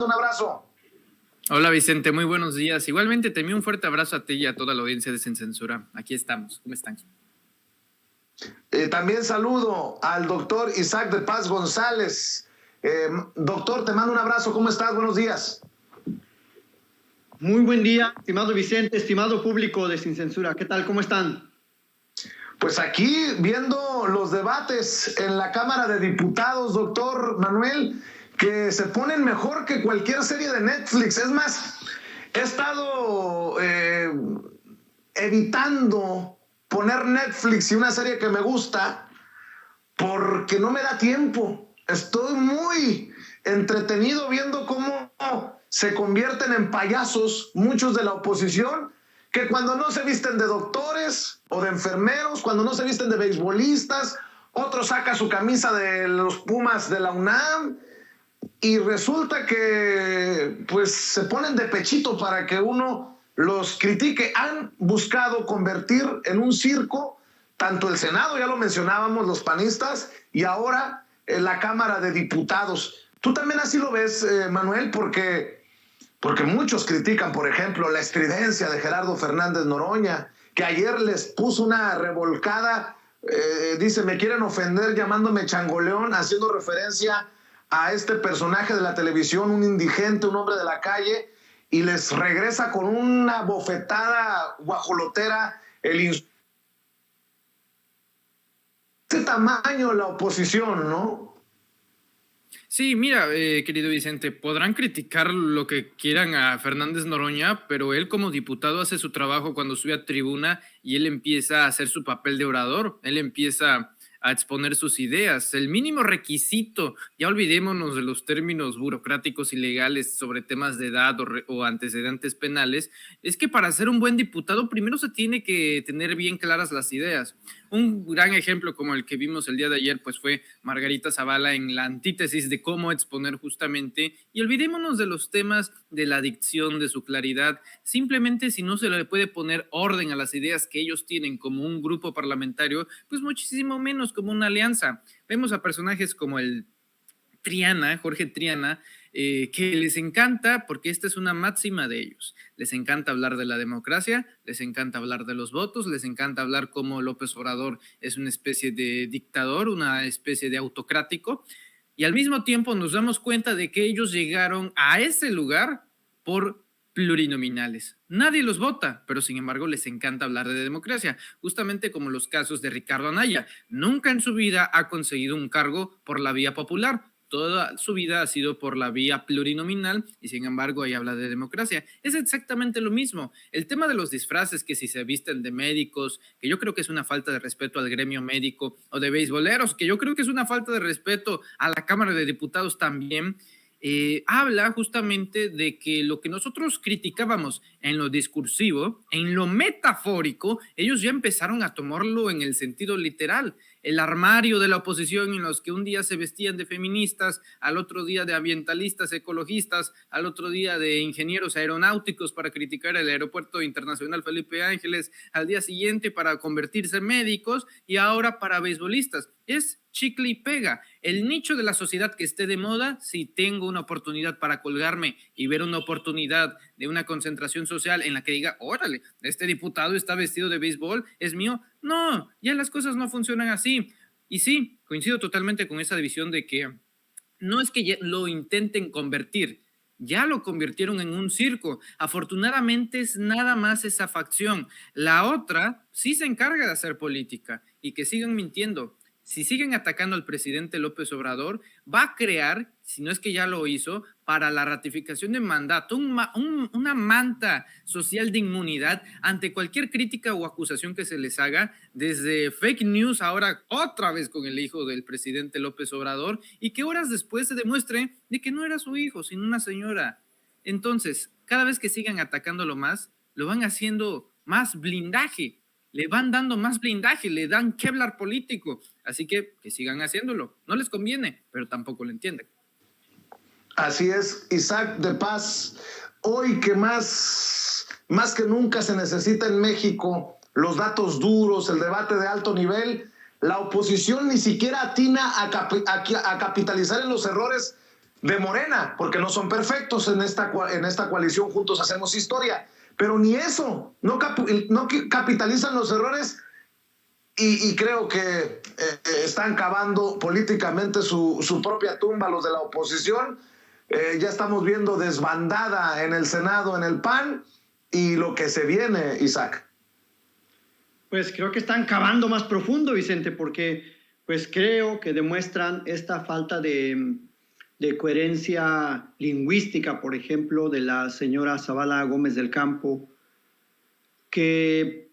Un abrazo. Hola Vicente, muy buenos días. Igualmente te envío un fuerte abrazo a ti y a toda la audiencia de Sin Censura. Aquí estamos. ¿Cómo están? También saludo al doctor Isaac de Paz González. Doctor, te mando un abrazo. ¿Cómo estás? Buenos días. Muy buen día, estimado Vicente, estimado público de Sin Censura. ¿Qué tal? ¿Cómo están? Pues aquí viendo los debates en la Cámara de Diputados, doctor Manuel, que se ponen mejor que cualquier serie de Netflix. Es más, he estado evitando poner Netflix y una serie que me gusta porque no me da tiempo. Estoy muy entretenido viendo cómo se convierten en payasos muchos de la oposición, que cuando no se visten de doctores o de enfermeros, cuando no se visten de beisbolistas, otro saca su camisa de los Pumas de la UNAM y resulta que pues se ponen de pechito para que uno los critique. Han buscado convertir en un circo tanto el Senado, ya lo mencionábamos, los panistas, y ahora la Cámara de Diputados. ¿Tú también así lo ves, Manuel? Porque muchos critican, por ejemplo, la estridencia de Gerardo Fernández Noroña, que ayer les puso una revolcada, dice, me quieren ofender llamándome changoleón, haciendo referencia a este personaje de la televisión, un indigente, un hombre de la calle, y les regresa con una bofetada guajolotera el insulto. Este tamaño la oposición, ¿no? Sí, mira, querido Vicente, podrán criticar lo que quieran a Fernández Noroña, pero él como diputado hace su trabajo cuando sube a tribuna y él empieza a hacer su papel de orador, él empieza a exponer sus ideas. El mínimo requisito, ya olvidémonos de los términos burocráticos y legales sobre temas de edad o antecedentes penales, es que para ser un buen diputado primero se tiene que tener bien claras las ideas. Un gran ejemplo como el que vimos el día de ayer pues fue Margarita Zavala en la antítesis de cómo exponer justamente, y olvidémonos de los temas de la dicción, de su claridad. Simplemente si no se le puede poner orden a las ideas que ellos tienen como un grupo parlamentario, pues muchísimo menos como una alianza. Vemos a personajes como el Triana, Jorge Triana, que les encanta, porque esta es una máxima de ellos, les encanta hablar de la democracia, les encanta hablar de los votos, les encanta hablar cómo López Obrador es una especie de dictador, una especie de autocrático, y al mismo tiempo nos damos cuenta de que ellos llegaron a ese lugar por plurinominales. Nadie los vota, pero sin embargo les encanta hablar de democracia, justamente como los casos de Ricardo Anaya. Nunca en su vida ha conseguido un cargo por la vía popular, toda su vida ha sido por la vía plurinominal y sin embargo ahí habla de democracia. Es exactamente lo mismo. El tema de los disfraces, que si se visten de médicos, que yo creo que es una falta de respeto al gremio médico, o de beisboleros, que yo creo que es una falta de respeto a la Cámara de Diputados también. Habla justamente de que lo que nosotros criticábamos en lo discursivo, en lo metafórico, ellos ya empezaron a tomarlo en el sentido literal. El armario de la oposición, en los que un día se vestían de feministas, al otro día de ambientalistas, ecologistas, al otro día de ingenieros aeronáuticos para criticar el aeropuerto internacional Felipe Ángeles, al día siguiente para convertirse en médicos y ahora para beisbolistas. Es chicle y pega. El nicho de la sociedad que esté de moda, si tengo una oportunidad para colgarme y ver una oportunidad de una concentración social en la que diga, órale, este diputado está vestido de béisbol, es mío. No, ya las cosas no funcionan así. Y sí, coincido totalmente con esa división de que no es que lo intenten convertir, ya lo convirtieron en un circo. Afortunadamente es nada más esa facción. La otra sí se encarga de hacer política y que sigan mintiendo. Si siguen atacando al presidente López Obrador, va a crear, si no es que ya lo hizo, para la ratificación de mandato, una manta social de inmunidad ante cualquier crítica o acusación que se les haga, desde fake news, ahora otra vez con el hijo del presidente López Obrador, y que horas después se demuestre de que no era su hijo, sino una señora. Entonces, cada vez que sigan atacándolo más, lo van haciendo más blindaje. Le van dando más blindaje, le dan Kevlar político, así que sigan haciéndolo. No les conviene, pero tampoco lo entienden. Así es, Isaac de Paz. Hoy que más que nunca se necesita en México los datos duros, el debate de alto nivel, la oposición ni siquiera atina a capitalizar en los errores de Morena, porque no son perfectos en esta coalición Juntos Hacemos Historia, pero ni eso, no capitalizan los errores y creo que están cavando políticamente su propia tumba los de la oposición. Ya estamos viendo desbandada en el Senado, en el PAN, y lo que se viene, Isaac. Pues creo que están cavando más profundo, Vicente, porque pues creo que demuestran esta falta de coherencia lingüística, por ejemplo, de la señora Zavala Gómez del Campo, que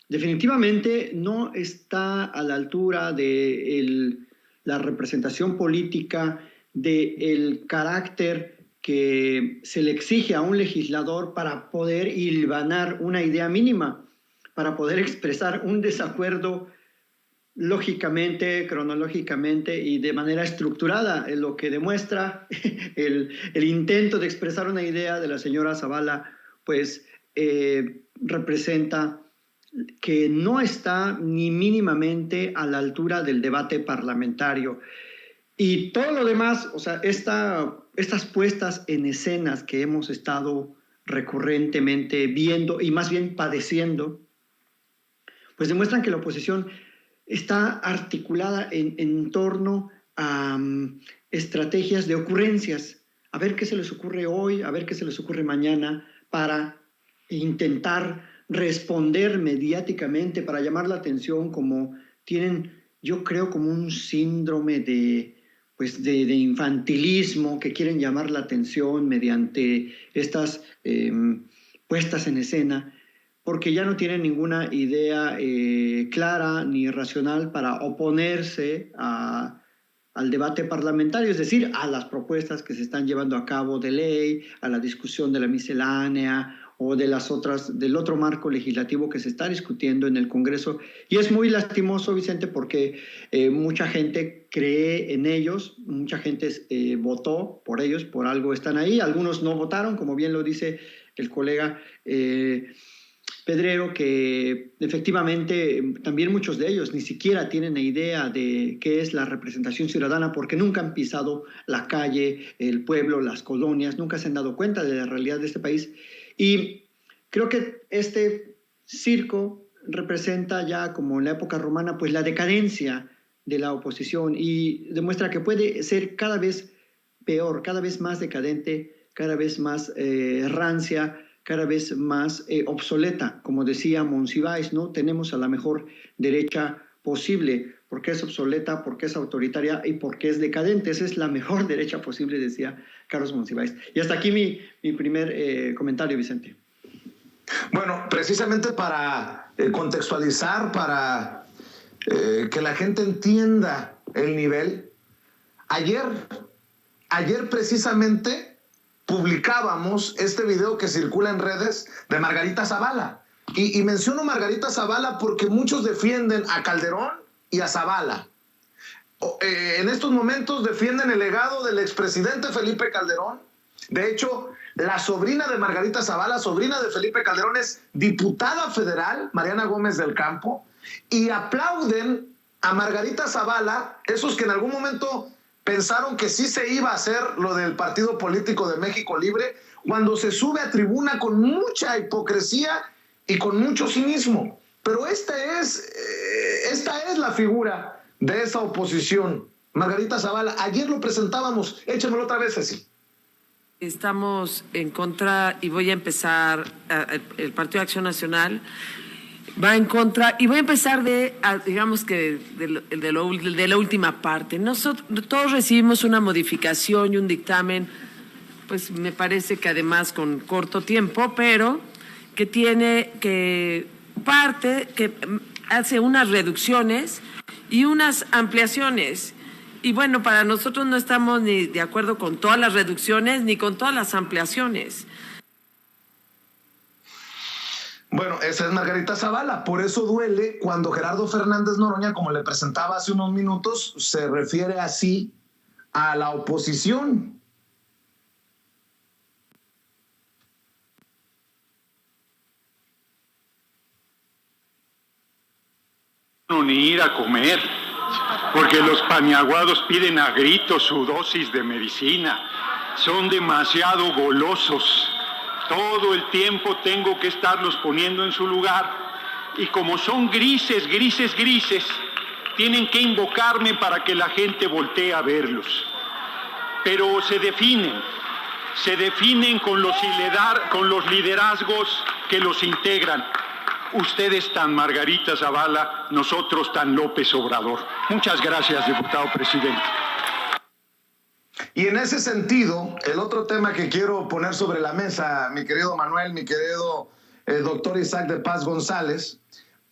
definitivamente no está a la altura de la representación política, del carácter que se le exige a un legislador para poder hilvanar una idea mínima, para poder expresar un desacuerdo lógicamente, cronológicamente y de manera estructurada, lo que demuestra el intento de expresar una idea de la señora Zavala, pues representa que no está ni mínimamente a la altura del debate parlamentario. Y todo lo demás, o sea, estas puestas en escenas que hemos estado recurrentemente viendo y más bien padeciendo, pues demuestran que la oposición está articulada en torno a estrategias de ocurrencias, a ver qué se les ocurre hoy, a ver qué se les ocurre mañana, para intentar responder mediáticamente, para llamar la atención, como tienen, yo creo, como un síndrome de infantilismo, que quieren llamar la atención mediante estas puestas en escena, porque ya no tienen ninguna idea clara ni racional para oponerse al debate parlamentario, es decir, a las propuestas que se están llevando a cabo de ley, a la discusión de la miscelánea o del otro marco legislativo que se está discutiendo en el Congreso. Y es muy lastimoso, Vicente, porque mucha gente cree en ellos, mucha gente votó por ellos, por algo están ahí, algunos no votaron, como bien lo dice el colega Pedrero, que efectivamente también muchos de ellos ni siquiera tienen idea de qué es la representación ciudadana, porque nunca han pisado la calle, el pueblo, las colonias, nunca se han dado cuenta de la realidad de este país. Y creo que este circo representa ya, como en la época romana, pues la decadencia de la oposición, y demuestra que puede ser cada vez peor, cada vez más decadente, cada vez más rancia, cada vez más obsoleta. Como decía Monsiváis, ¿no? Tenemos a la mejor derecha posible, porque es obsoleta, porque es autoritaria y porque es decadente. Esa es la mejor derecha posible, decía Carlos Monsiváis. Y hasta aquí mi primer comentario, Vicente. Bueno, precisamente para contextualizar, para que la gente entienda el nivel, ayer precisamente publicábamos este video que circula en redes de Margarita Zavala. Y menciono Margarita Zavala porque muchos defienden a Calderón y a Zavala. En estos momentos defienden el legado del expresidente Felipe Calderón. De hecho, la sobrina de Margarita Zavala, sobrina de Felipe Calderón, es diputada federal, Mariana Gómez del Campo, y aplauden a Margarita Zavala, esos que en algún momento pensaron que sí se iba a hacer lo del Partido Político de México Libre, cuando se sube a tribuna con mucha hipocresía y con mucho cinismo. Pero esta es la figura de esa oposición, Margarita Zavala. Ayer lo presentábamos, échamelo otra vez, Ceci. Estamos en contra, y voy a empezar, el Partido de Acción Nacional va en contra, y voy a empezar de la última parte. Nosotros todos recibimos una modificación y un dictamen, pues me parece que además con corto tiempo, pero que hace unas reducciones y unas ampliaciones. Y bueno, para nosotros no estamos ni de acuerdo con todas las reducciones ni con todas las ampliaciones. Bueno, esa es Margarita Zavala. Por eso duele cuando Gerardo Fernández Noroña, como le presentaba hace unos minutos, se refiere así a la oposición. Ni ir a comer. porque los paniaguados piden a gritos su dosis de medicina. Son demasiado golosos. Todo el tiempo tengo que estarlos poniendo en su lugar. Y como son grises, tienen que invocarme para que la gente voltee a verlos. Pero se definen con los liderazgos que los integran. Ustedes tan Margarita Zavala, nosotros tan López Obrador. Muchas gracias, diputado presidente. Y en ese sentido, el otro tema que quiero poner sobre la mesa, mi querido Manuel, mi querido doctor Isaac de Paz González,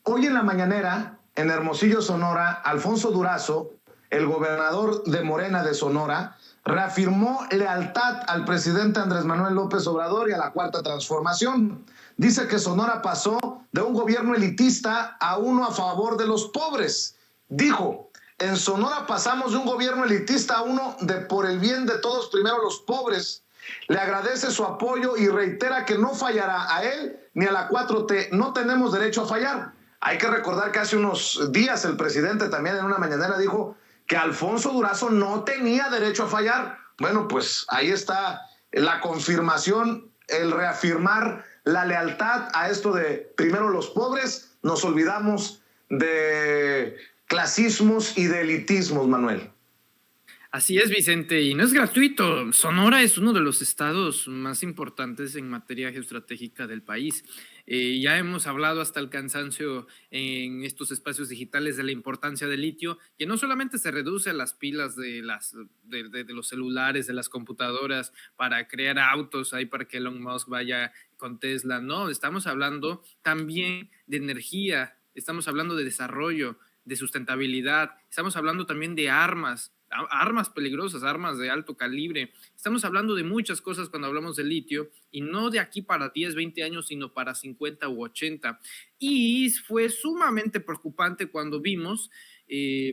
hoy en la mañanera, en Hermosillo, Sonora, Alfonso Durazo, el gobernador de Morena de Sonora, reafirmó lealtad al presidente Andrés Manuel López Obrador y a la Cuarta Transformación. Dice que Sonora pasó de un gobierno elitista a uno a favor de los pobres. Dijo: en Sonora pasamos de un gobierno elitista a uno de por el bien de todos, primero los pobres. Le agradece su apoyo y reitera que no fallará a él ni a la 4T. No tenemos derecho a fallar. Hay que recordar que hace unos días el presidente también en una mañanera dijo que Alfonso Durazo no tenía derecho a fallar. Bueno, pues ahí está la confirmación, el reafirmar la lealtad a esto de primero los pobres. Nos olvidamos de clasismos y de elitismos, Manuel. Así es, Vicente, y no es gratuito. Sonora es uno de los estados más importantes en materia geoestratégica del país. Ya hemos hablado hasta el cansancio en estos espacios digitales de la importancia del litio, que no solamente se reduce a las pilas de los celulares, de las computadoras, para crear autos ahí para que Elon Musk vaya con Tesla. No, estamos hablando también de energía, estamos hablando de desarrollo, de sustentabilidad, estamos hablando también de armas peligrosas, armas de alto calibre. Estamos hablando de muchas cosas cuando hablamos de litio, y no de aquí para 10, 20 años, sino para 50 u 80. Y fue sumamente preocupante cuando vimos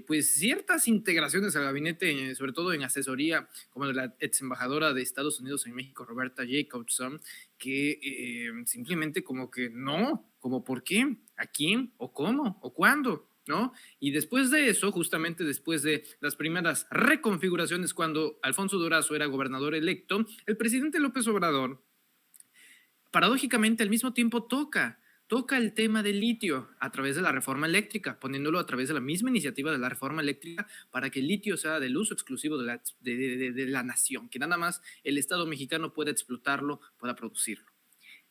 pues ciertas integraciones al gabinete, sobre todo en asesoría, como de la ex embajadora de Estados Unidos en México, Roberta Jacobson, que simplemente como que no, como ¿por qué? ¿A quién? ¿O cómo? ¿O cuándo? ¿No? Y después de eso, justamente después de las primeras reconfiguraciones, cuando Alfonso Durazo era gobernador electo, el presidente López Obrador, paradójicamente, al mismo tiempo toca el tema del litio a través de la reforma eléctrica, poniéndolo a través de la misma iniciativa de la reforma eléctrica para que el litio sea del uso exclusivo de la nación, que nada más el Estado mexicano pueda explotarlo, pueda producirlo.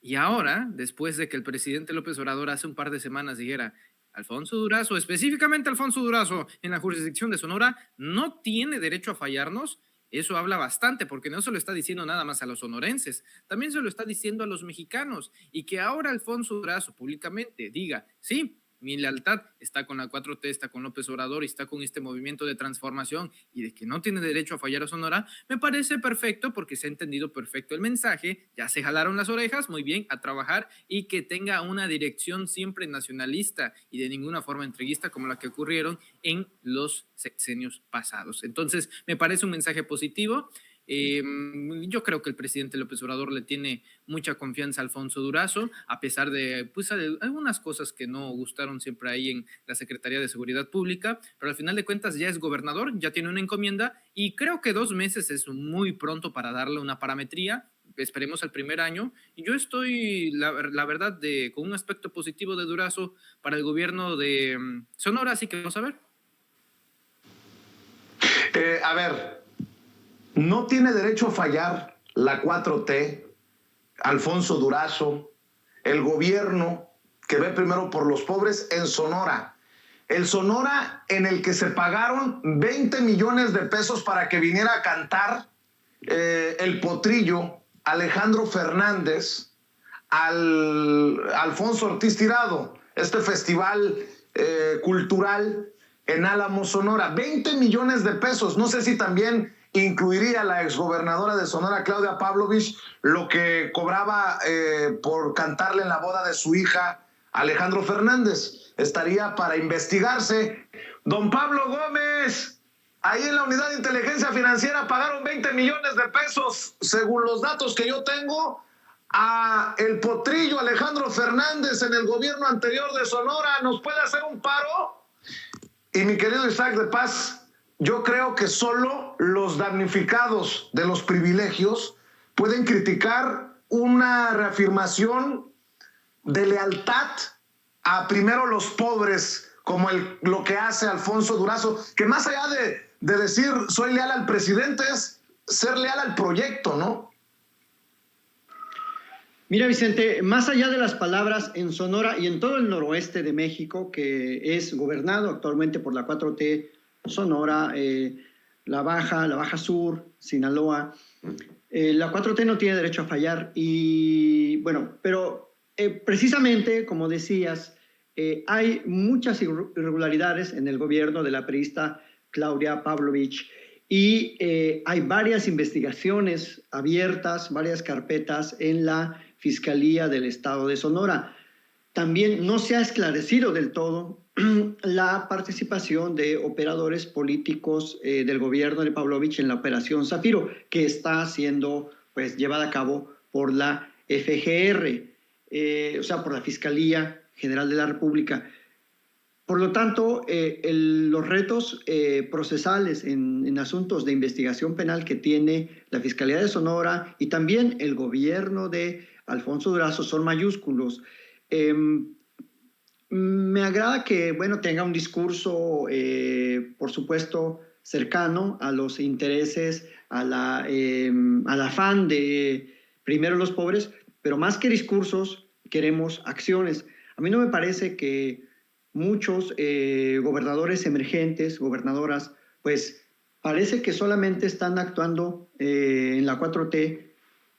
Y ahora, después de que el presidente López Obrador hace un par de semanas dijera: Alfonso Durazo, específicamente Alfonso Durazo, en la jurisdicción de Sonora, no tiene derecho a fallarnos. Eso habla bastante, porque no se lo está diciendo nada más a los sonorenses, también se lo está diciendo a los mexicanos. Y que ahora Alfonso Durazo públicamente diga: sí, mi lealtad está con la 4T, está con López Obrador y está con este movimiento de transformación, y de que no tiene derecho a fallar a Sonora, me parece perfecto, porque se ha entendido perfecto el mensaje, ya se jalaron las orejas, muy bien, a trabajar, y que tenga una dirección siempre nacionalista y de ninguna forma entreguista como la que ocurrieron en los sexenios pasados. Entonces, me parece un mensaje positivo. Yo creo que el presidente López Obrador le tiene mucha confianza a Alfonso Durazo, a pesar de pues, algunas cosas que no gustaron siempre ahí en la Secretaría de Seguridad Pública, pero al final de cuentas ya es gobernador, ya tiene una encomienda, y creo que 2 meses es muy pronto para darle una parametría. Esperemos al primer año, y yo estoy, la verdad, con un aspecto positivo de Durazo para el gobierno de Sonora, así que vamos a ver. A ver, no tiene derecho a fallar la 4T, Alfonso Durazo, el gobierno que ve primero por los pobres en Sonora. El Sonora en el que se pagaron 20 millones de pesos para que viniera a cantar el potrillo Alejandro Fernández al Alfonso Ortiz Tirado, este festival cultural en Álamo, Sonora. 20 millones de pesos. No sé si también incluiría la exgobernadora de Sonora, Claudia Pavlovich, lo que cobraba por cantarle en la boda de su hija, Alejandro Fernández. Estaría para investigarse. Don Pablo Gómez, ahí en la Unidad de Inteligencia Financiera pagaron 20 millones de pesos, según los datos que yo tengo, a el potrillo Alejandro Fernández en el gobierno anterior de Sonora. ¿Nos puede hacer un paro? Y mi querido Isaac de Paz, yo creo que solo los damnificados de los privilegios pueden criticar una reafirmación de lealtad a primero los pobres, como lo que hace Alfonso Durazo, que más allá de decir soy leal al presidente es ser leal al proyecto, ¿no? Mira, Vicente, más allá de las palabras, en Sonora y en todo el noroeste de México, que es gobernado actualmente por la 4T, Sonora, la Baja Sur, Sinaloa, la 4T no tiene derecho a fallar. Y bueno, pero precisamente, como decías, hay muchas irregularidades en el gobierno de la priista Claudia Pavlovich y hay varias investigaciones abiertas, varias carpetas en la Fiscalía del Estado de Sonora. También no se ha esclarecido del todo la participación de operadores políticos del gobierno de Pavlovich en la Operación Zafiro, que está siendo pues, llevada a cabo por la FGR, o sea, por la Fiscalía General de la República. Por lo tanto, los retos procesales en asuntos de investigación penal que tiene la Fiscalía de Sonora y también el gobierno de Alfonso Durazo son mayúsculos. Me agrada que, bueno, tenga un discurso, por supuesto, cercano a los intereses, al afán de primero los pobres, pero más que discursos, queremos acciones. A mí no me parece que muchos gobernadores emergentes, gobernadoras, pues parece que solamente están actuando en la 4T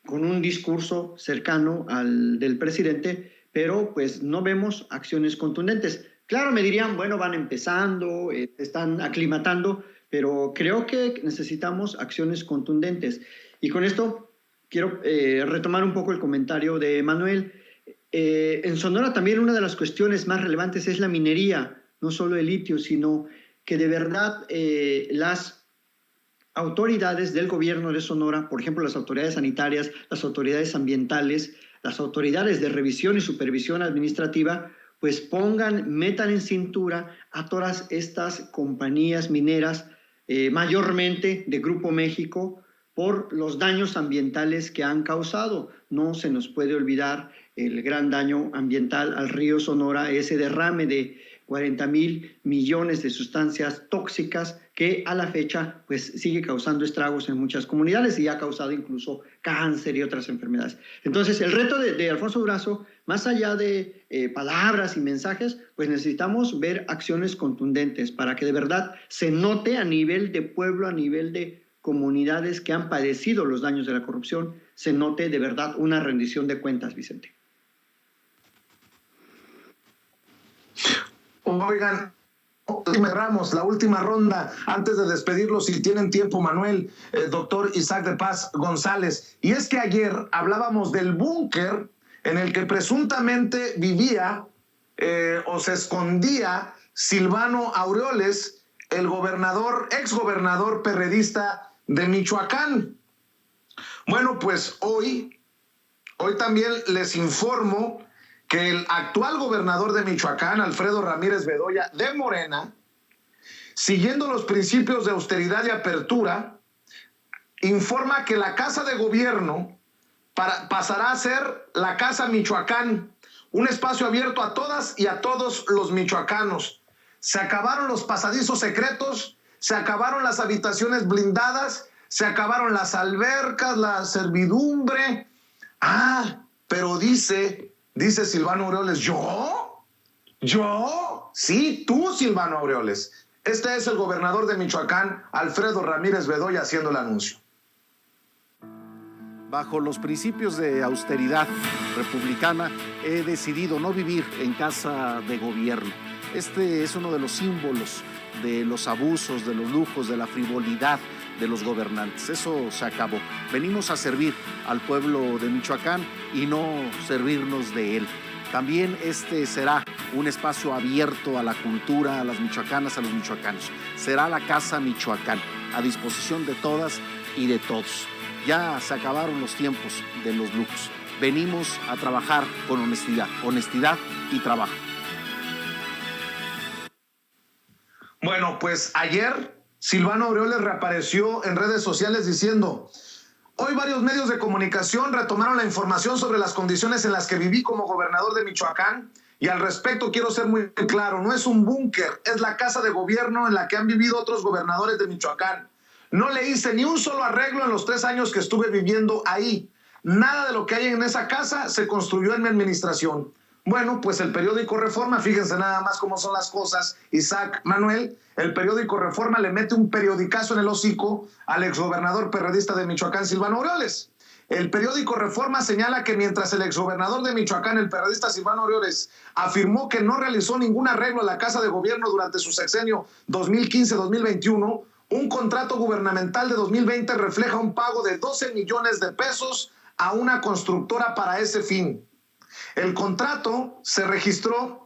con un discurso cercano al del presidente, pero pues no vemos acciones contundentes. Claro, me dirían, bueno, van empezando, están aclimatando, pero creo que necesitamos acciones contundentes. Y con esto quiero retomar un poco el comentario de Manuel. En Sonora también una de las cuestiones más relevantes es la minería, no solo el litio, sino que de verdad las autoridades del gobierno de Sonora, por ejemplo, las autoridades sanitarias, las autoridades ambientales, las autoridades de revisión y supervisión administrativa, pues metan en cintura a todas estas compañías mineras, mayormente de Grupo México, por los daños ambientales que han causado. No se nos puede olvidar el gran daño ambiental al río Sonora, ese derrame de 40,000 millones de sustancias tóxicas que a la fecha pues sigue causando estragos en muchas comunidades y ha causado incluso cáncer y otras enfermedades. Entonces el reto de Alfonso Durazo, más allá de palabras y mensajes, pues necesitamos ver acciones contundentes para que de verdad se note a nivel de pueblo, a nivel de comunidades que han padecido los daños de la corrupción, se note de verdad una rendición de cuentas, Vicente. Oigan, cerramos la última ronda antes de despedirlos, si tienen tiempo, Manuel, doctor Isaac de Paz González. Y es que ayer hablábamos del búnker en el que presuntamente vivía o se escondía Silvano Aureoles, el exgobernador perredista de Michoacán. Bueno, pues hoy también les informo que el actual gobernador de Michoacán, Alfredo Ramírez Bedoya, de Morena, siguiendo los principios de austeridad y apertura, informa que la Casa de Gobierno pasará a ser la Casa Michoacán, un espacio abierto a todas y a todos los michoacanos. Se acabaron los pasadizos secretos, se acabaron las habitaciones blindadas, se acabaron las albercas, la servidumbre. Pero dice Silvano Aureoles, ¿yo? Sí, tú, Silvano Aureoles. Este es el gobernador de Michoacán, Alfredo Ramírez Bedoya, haciendo el anuncio. Bajo los principios de austeridad republicana, he decidido no vivir en casa de gobierno. Este es uno de los símbolos de los abusos, de los lujos, de la frivolidad de los gobernantes. Eso se acabó. Venimos a servir al pueblo de Michoacán y no servirnos de él. También este será un espacio abierto a la cultura, a las michoacanas, a los michoacanos. Será la Casa Michoacán, a disposición de todas y de todos. Ya se acabaron los tiempos de los lujos. Venimos a trabajar con honestidad y trabajo. Bueno, pues ayer Silvano Aureoles reapareció en redes sociales diciendo: hoy varios medios de comunicación retomaron la información sobre las condiciones en las que viví como gobernador de Michoacán, y al respecto quiero ser muy claro, no es un búnker, es la casa de gobierno en la que han vivido otros gobernadores de Michoacán. No le hice ni un solo arreglo en los 3 años que estuve viviendo ahí. Nada de lo que hay en esa casa se construyó en mi administración. Bueno, pues el periódico Reforma, fíjense nada más cómo son las cosas, Isaac, Manuel, el periódico Reforma le mete un periodicazo en el hocico al exgobernador perredista de Michoacán, Silvano Aureoles. El periódico Reforma señala que mientras el exgobernador de Michoacán, el perredista Silvano Aureoles, afirmó que no realizó ningún arreglo a la Casa de Gobierno durante su sexenio 2015-2021, un contrato gubernamental de 2020 refleja un pago de 12 millones de pesos a una constructora para ese fin. El contrato se registró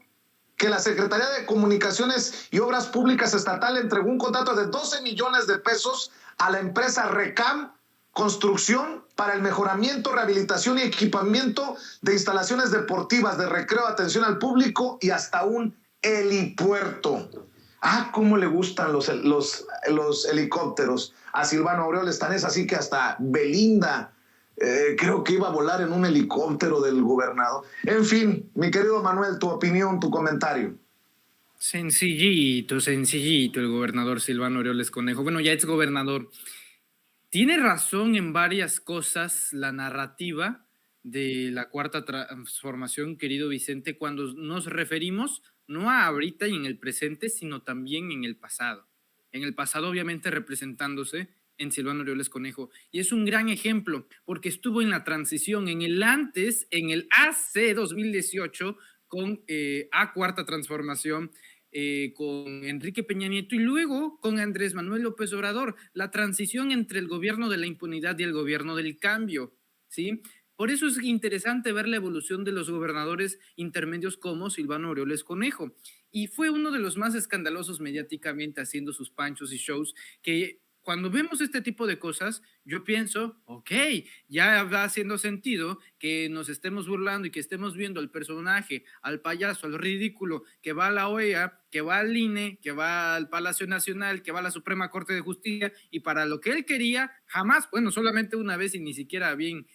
que la Secretaría de Comunicaciones y Obras Públicas Estatal entregó un contrato de 12 millones de pesos a la empresa Recam Construcción para el mejoramiento, rehabilitación y equipamiento de instalaciones deportivas, de recreo, atención al público y hasta un helipuerto. Ah, cómo le gustan los helicópteros a Silvano Aureoles, tan es así que hasta Belinda creo que iba a volar en un helicóptero del gobernador. En fin, mi querido Manuel, tu opinión, tu comentario. Sencillito el gobernador Silvano Aureoles Conejo. Bueno, ya es gobernador. Tiene razón en varias cosas la narrativa de la Cuarta Transformación, querido Vicente, cuando nos referimos no a ahorita y en el presente, sino también en el pasado. En el pasado, obviamente, representándose en Silvano Aureoles Conejo. Y es un gran ejemplo, porque estuvo en la transición, en el antes, en el AC 2018, con a Cuarta Transformación, con Enrique Peña Nieto y luego con Andrés Manuel López Obrador, la transición entre el gobierno de la impunidad y el gobierno del cambio, ¿sí? Por eso es interesante ver la evolución de los gobernadores intermedios como Silvano Aureoles Conejo. Y fue uno de los más escandalosos mediáticamente, haciendo sus panchos y shows, que cuando vemos este tipo de cosas, yo pienso, ok, ya va haciendo sentido que nos estemos burlando y que estemos viendo al personaje, al payaso, al ridículo, que va a la OEA, que va al INE, que va al Palacio Nacional, que va a la Suprema Corte de Justicia, y para lo que él quería, jamás, bueno, solamente una vez y ni siquiera bien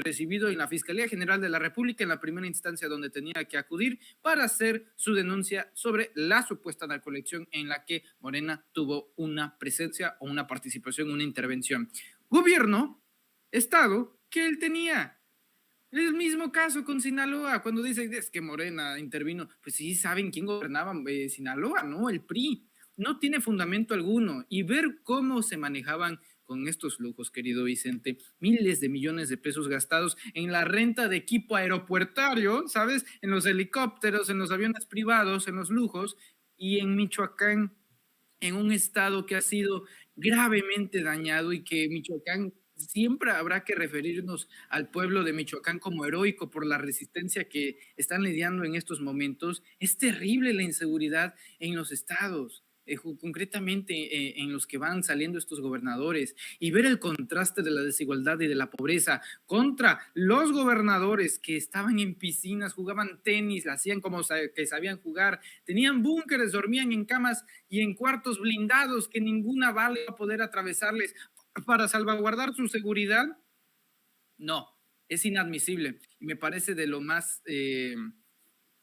recibido en la Fiscalía General de la República, en la primera instancia donde tenía que acudir para hacer su denuncia sobre la supuesta narcoelección en la que Morena tuvo una presencia o una participación, una intervención. Gobierno, Estado, que él tenía. El mismo caso con Sinaloa, cuando dice es que Morena intervino, pues sí saben quién gobernaba Sinaloa, ¿no? El PRI. No tiene fundamento alguno. Y ver cómo se manejaban con estos lujos, querido Vicente, miles de millones de pesos gastados en la renta de equipo aeropuertario, ¿sabes? En los helicópteros, en los aviones privados, en los lujos, y en Michoacán, en un estado que ha sido gravemente dañado y que Michoacán siempre habrá que referirnos al pueblo de Michoacán como heroico por la resistencia que están lidiando en estos momentos. Es terrible la inseguridad en los estados. Concretamente en los que van saliendo estos gobernadores, y ver el contraste de la desigualdad y de la pobreza contra los gobernadores que estaban en piscinas, jugaban tenis, hacían como que sabían jugar, tenían búnkeres, dormían en camas y en cuartos blindados que ninguna bala iba a poder atravesarles para salvaguardar su seguridad. No, es inadmisible y me parece de lo más de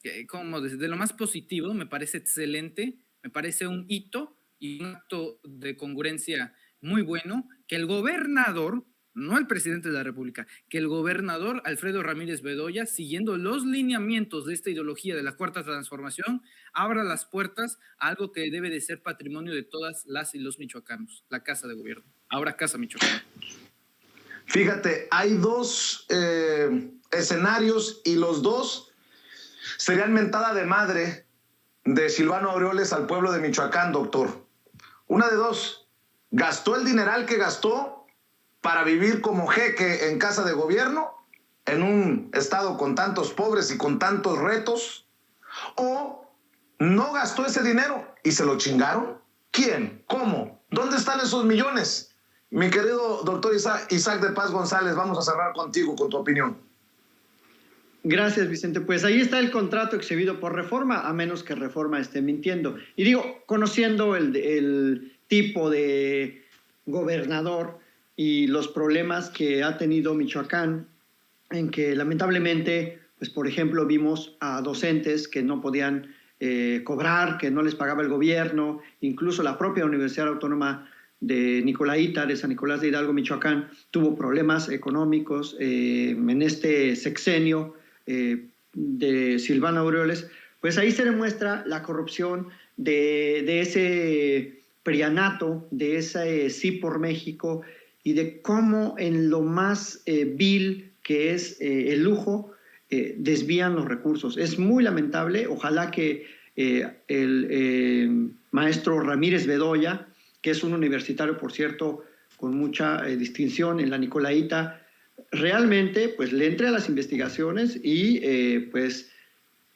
lo más positivo, me parece excelente. Me parece un hito y un acto de congruencia muy bueno que el gobernador, no el presidente de la República, que el gobernador Alfredo Ramírez Bedoya, siguiendo los lineamientos de esta ideología de la Cuarta Transformación, abra las puertas a algo que debe de ser patrimonio de todas las y los michoacanos, la Casa de Gobierno, ahora Casa Michoacán. Fíjate, hay dos escenarios y los dos serían mentada de madre de Silvano Aureoles al pueblo de Michoacán, doctor. Una de dos: gastó el dineral que gastó para vivir como jeque en Casa de Gobierno, en un estado con tantos pobres y con tantos retos, o no gastó ese dinero y se lo chingaron. ¿Quién? ¿Cómo? ¿Dónde están esos millones? Mi querido doctor Isaac de Paz González, vamos a cerrar contigo con tu opinión. Gracias, Vicente. Pues ahí está el contrato exhibido por Reforma, a menos que Reforma esté mintiendo. Y digo, conociendo el tipo de gobernador y los problemas que ha tenido Michoacán, en que lamentablemente, pues por ejemplo, vimos a docentes que no podían cobrar, que no les pagaba el gobierno, incluso la propia Universidad Autónoma de Nicolaita, de San Nicolás de Hidalgo, Michoacán, tuvo problemas económicos en este sexenio de Silvano Aureoles. Pues ahí se demuestra la corrupción de ese prianato, de ese Sí por México, y de cómo en lo más vil que es el lujo, desvían los recursos. Es muy lamentable. Ojalá que el maestro Ramírez Bedoya, que es un universitario, por cierto, con mucha distinción en la Nicolaita, realmente pues le entre a las investigaciones y pues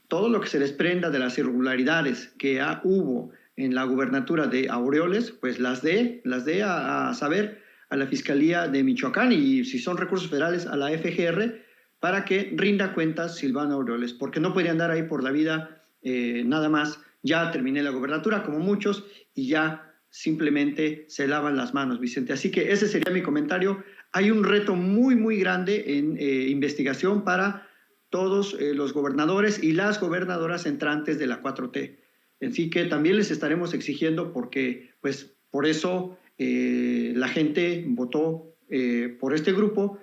todo lo que se desprenda de las irregularidades que hubo en la gubernatura de Aureoles, pues las dé a saber a la Fiscalía de Michoacán, y si son recursos federales a la FGR, para que rinda cuentas Silvano Aureoles, porque no puede andar ahí por la vida nada más, ya terminé la gubernatura como muchos y ya simplemente se lavan las manos, Vicente. Así que ese sería mi comentario. Hay un reto muy, muy grande en investigación para todos los gobernadores y las gobernadoras entrantes de la 4T. Así que también les estaremos exigiendo, porque pues por eso la gente votó por este grupo,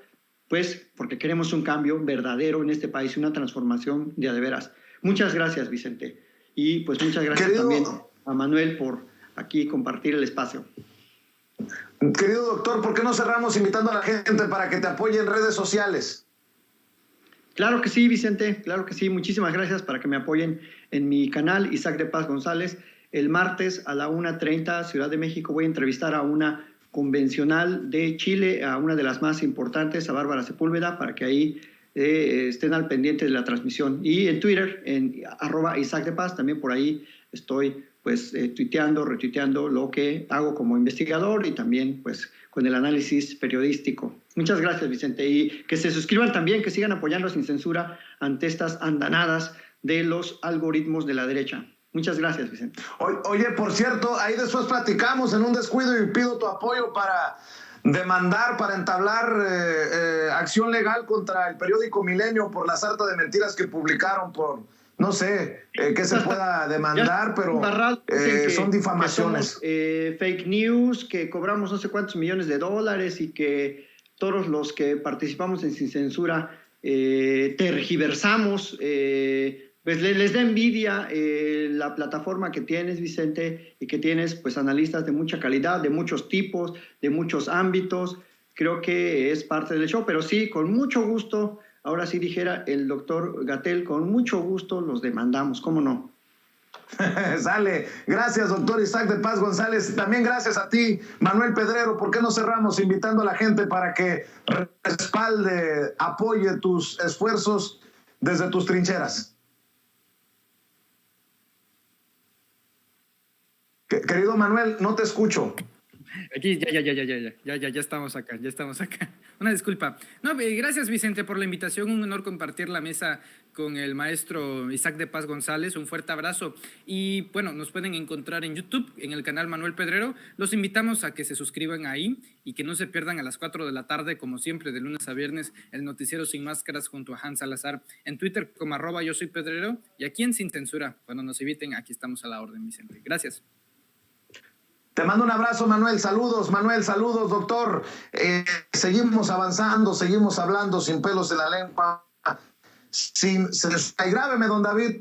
pues porque queremos un cambio verdadero en este país, una transformación de a de veras. Muchas gracias, Vicente. Y pues muchas gracias también a Manuel por aquí compartir el espacio. Querido doctor, ¿por qué no cerramos invitando a la gente para que te apoye en redes sociales? Claro que sí, Vicente, claro que sí. Muchísimas gracias, para que me apoyen en mi canal, Isaac de Paz González. El martes a la 1:30, Ciudad de México, voy a entrevistar a una convencional de Chile, a una de las más importantes, a Bárbara Sepúlveda, para que ahí estén al pendiente de la transmisión. Y en Twitter, en @Isaac de Paz, también por ahí estoy pues tuiteando, retuiteando lo que hago como investigador y también pues con el análisis periodístico. Muchas gracias, Vicente, y que se suscriban también, que sigan apoyando Sin Censura ante estas andanadas de los algoritmos de la derecha. Muchas gracias, Vicente. Oye, por cierto, ahí después platicamos en un descuido y pido tu apoyo para demandar, para entablar acción legal contra el periódico Milenio por la sarta de mentiras que publicaron por, no sé, qué se pueda demandar, pero son difamaciones. Que somos, fake news, que cobramos no sé cuántos millones de dólares y que todos los que participamos en Sin Censura tergiversamos. Pues les da envidia la plataforma que tienes, Vicente, y que tienes pues analistas de mucha calidad, de muchos tipos, de muchos ámbitos. Creo que es parte del show, pero sí, con mucho gusto. Ahora sí dijera el doctor Gatell, con mucho gusto los demandamos, ¿cómo no? Sale. Gracias, doctor Isaac de Paz González. También gracias a ti, Manuel Pedrero. ¿Por qué no cerramos invitando a la gente para que respalde, apoye tus esfuerzos desde tus trincheras? Querido Manuel, no te escucho. Aquí, ya estamos acá, Una disculpa. No, gracias, Vicente, por la invitación. Un honor compartir la mesa con el maestro Isaac de Paz González. Un fuerte abrazo. Y bueno, nos pueden encontrar en YouTube, en el canal Manuel Pedrero. Los invitamos a que se suscriban ahí y que no se pierdan a las 4 de la tarde, como siempre, de lunes a viernes, el noticiero Sin Máscaras junto a Hans Salazar. En Twitter como @yo soy Pedrero. Y aquí en Sin Censura, cuando nos inviten, aquí estamos a la orden, Vicente. Gracias. Te mando un abrazo, Manuel, saludos, doctor. Seguimos avanzando, seguimos hablando sin pelos en la lengua. Y grábeme, don David.